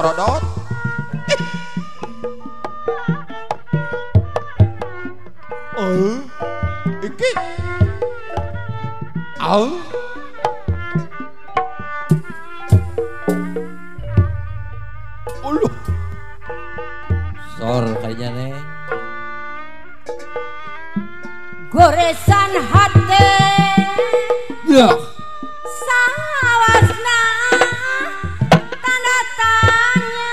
rodot. Iki. Uluh. Sor kayaknya neng. Goresan hati. Ya. Sawasna tanda tanya.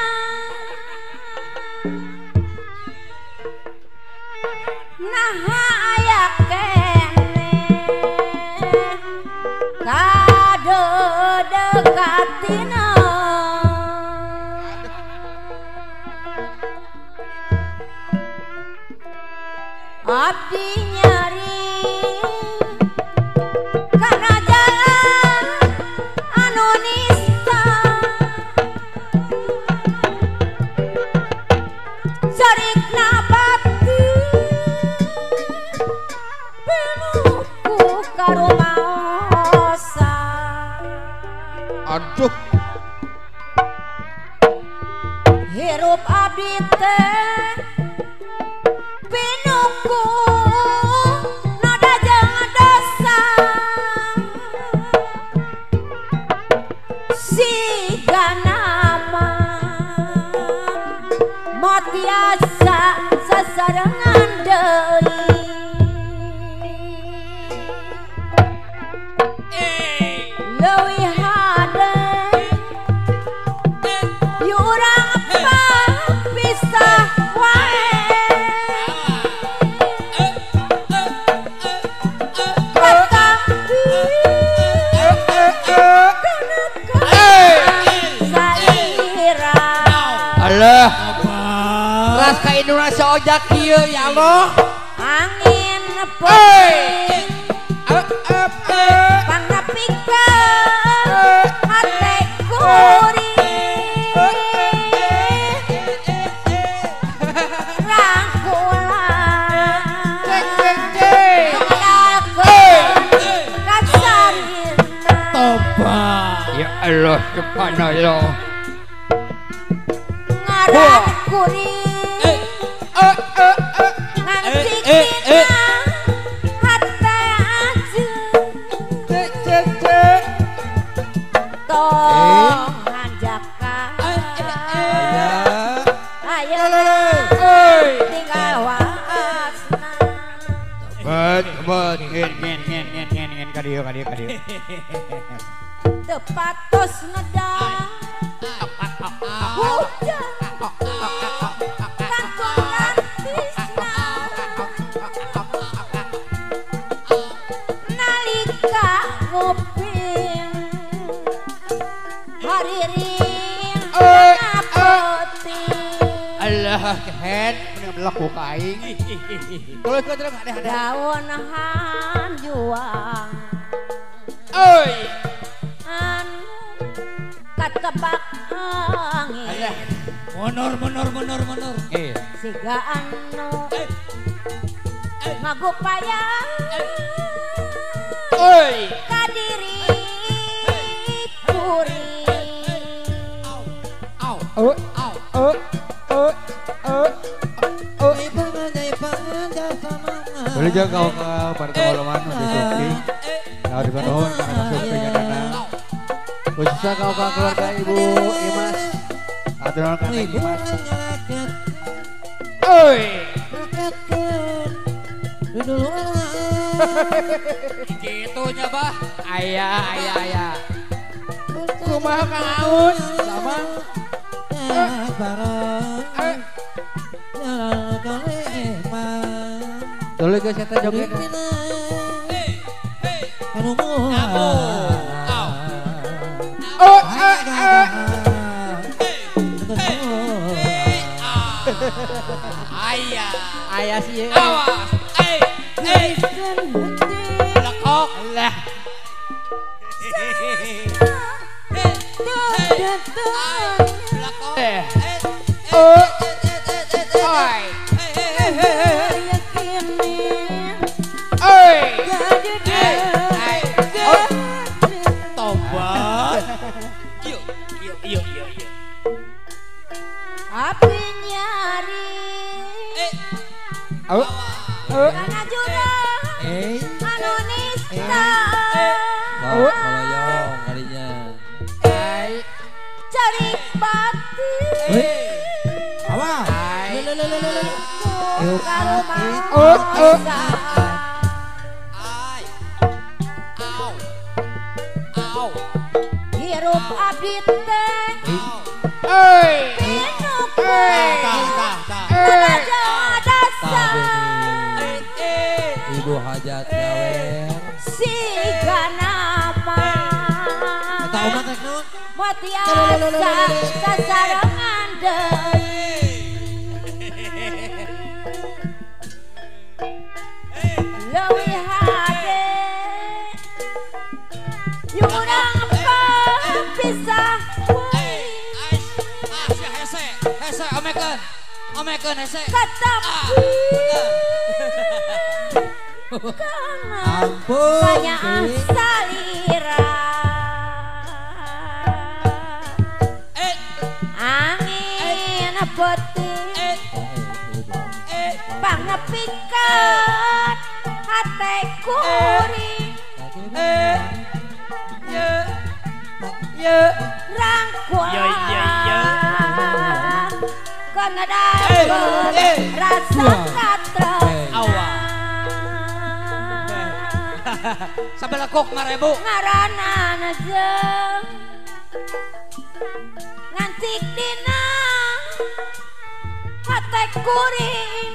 Nah aya kene kado dekatina. Abdi nyari karena jalan anu nista carikna bati pinuku karumaosa. Aduh. Hirup abdi teh pinuku nada jeung dosa siga nama moal tiasa sasarengan deui. Leuwih hade yu urang pisah wae. Alah. Ras ka Indonesia ojak kieu ya Allah. Angin peuting pangapikeun hate kuring rangkulan kasarina. Tobat. Ya Allah subhanallah. Ngaran kuring ngansikina hate ajeun tong hanjakan ayeuna tinggal waasna. Bet ngen ka dieu. Teu patos ngedang hujan kangkung nantisna nalika nguping hariring peuting. Allah kehet mending melaku ka aing. Terus ada. Daun hanjuang Oi. anu katebak angin. Monor. Siga anu ngagupayang Oi. kadiri kuring. Boleh jaga kau pada kemalaman di Sukti. Kau di Bandung karena Sukti karena khususnya kau keluarga Ibu Imas. Aturan kan Imas. Oi. Gitunya bah. Ayah. Kumaha Kang Aun sama Dulu guys kita joget. Ayah sih. Awas. Lekok lah. Abdi nyari karena jurang anu nista Koloyong kalinya. cari bati Awas. kalau mau hirup abdi teh pinuk tanaja dasar Ibu hajat gawer. siga nama Eta omat rek naon? matiasa sasarangan deui leuwih hade yurang pisah Hese omekeun hese. katapi kana Ampun. banyak salira angin putih pangepikan hate kuring rangkuan karena dapet rasa katra Sabelekuk ngarebu. ngaranan jeung ngantik dina hate kuring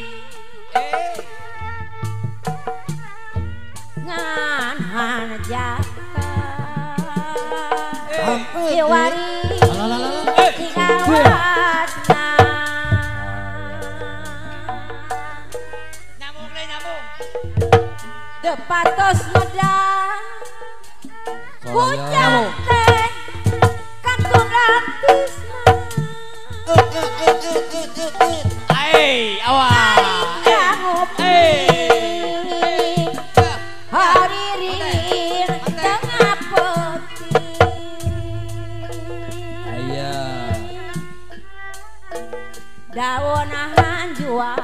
ngan hanjaka iwari tingawatna Nyambung deh nyambung. depatos medang Koloyong. hujan teh kantung ratisna Awas. ngopi hari rin tengah peti Aya. daun hanjuang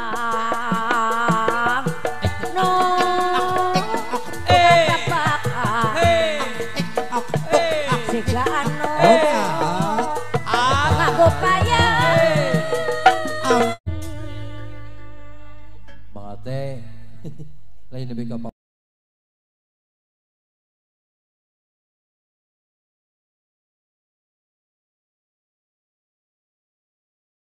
no tapakan sigaan no ngagopaya Bang Ate. Lain lebih ke